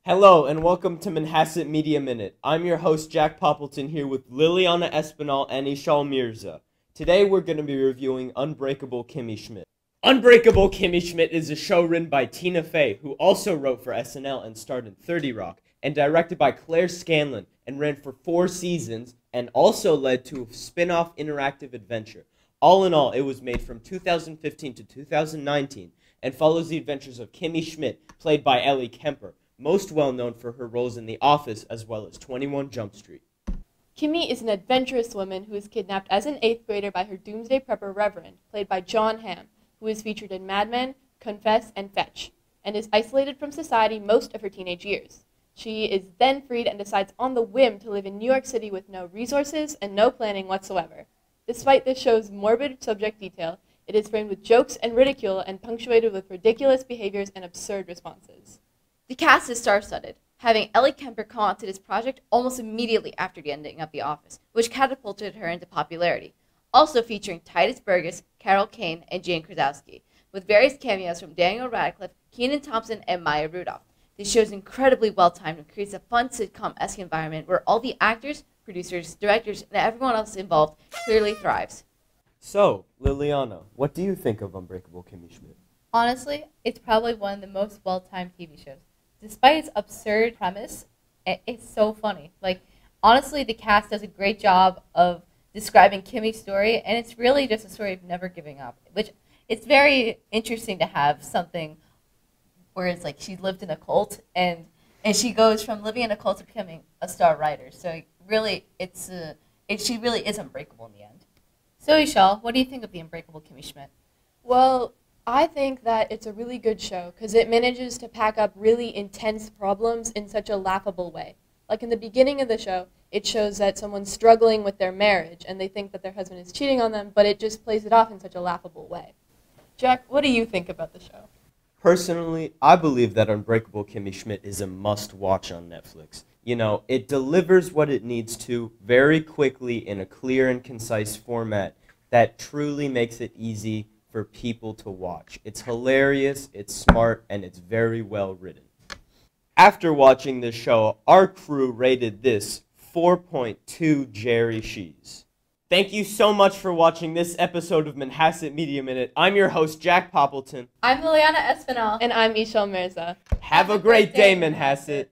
Hello and welcome to Manhasset Media Minute. I'm your host Jack Poppleton here with Liliana Espinal and Ishal Mirza. Today we're going to be reviewing Unbreakable Kimmy Schmidt. Unbreakable Kimmy Schmidt is a show written by Tina Fey, who also wrote for SNL and starred in 30 Rock, and directed by Claire Scanlon, and ran for 4 seasons, and also led to a spin-off interactive adventure. All in all, it was made from 2015 to 2019, and follows the adventures of Kimmy Schmidt, played by Ellie Kemper, most well known for her roles in The Office as well as 21 Jump Street. Kimmy is an adventurous woman who is kidnapped as an 8th grader by her doomsday prepper Reverend, played by John Hamm, who is featured in Mad Men, Confess, and Fetch, and is isolated from society most of her teenage years. She is then freed and decides on the whim to live in New York City with no resources and no planning whatsoever. Despite this show's morbid subject detail, it is framed with jokes and ridicule and punctuated with ridiculous behaviors and absurd responses. The cast is star-studded, having Ellie Kemper come onto this project almost immediately after the ending of The Office, which catapulted her into popularity. Also featuring Titus Burgess, Carol Kane, and Jane Krasowski, with various cameos from Daniel Radcliffe, Kenan Thompson, and Maya Rudolph. This show is incredibly well-timed and creates a fun sitcom-esque environment where all the actors, producers, directors, and everyone else involved clearly thrives. So, Liliana, what do you think of Unbreakable Kimmy Schmidt? Honestly, it's probably one of the most well-timed TV shows. Despite its absurd premise, it's so funny. Honestly, the cast does a great job of describing Kimmy's story, and it's really just a story of never giving up, which it's very interesting to have something where it's like she lived in a cult, and she goes from living in a cult to becoming a star writer. So really, she really is unbreakable in the end. So, Ishal, what do you think of the Unbreakable Kimmy Schmidt? Well, I think that it's a really good show because it manages to pack up really intense problems in such a laughable way. Like in the beginning of the show, it shows that someone's struggling with their marriage and they think that their husband is cheating on them, but it just plays it off in such a laughable way. Jack, what do you think about the show? Personally, I believe that Unbreakable Kimmy Schmidt is a must-watch on Netflix. You know, it delivers what it needs to very quickly in a clear and concise format that truly makes it easy for people to watch. It's hilarious, it's smart, and it's very well written. After watching this show, our crew rated this 4.2 Jerry Shees. Thank you so much for watching this episode of Manhasset Media Minute. I'm your host, Jack Poppleton. I'm Liliana Espinal. And I'm Ishal Mirza. Have a great day, Manhasset.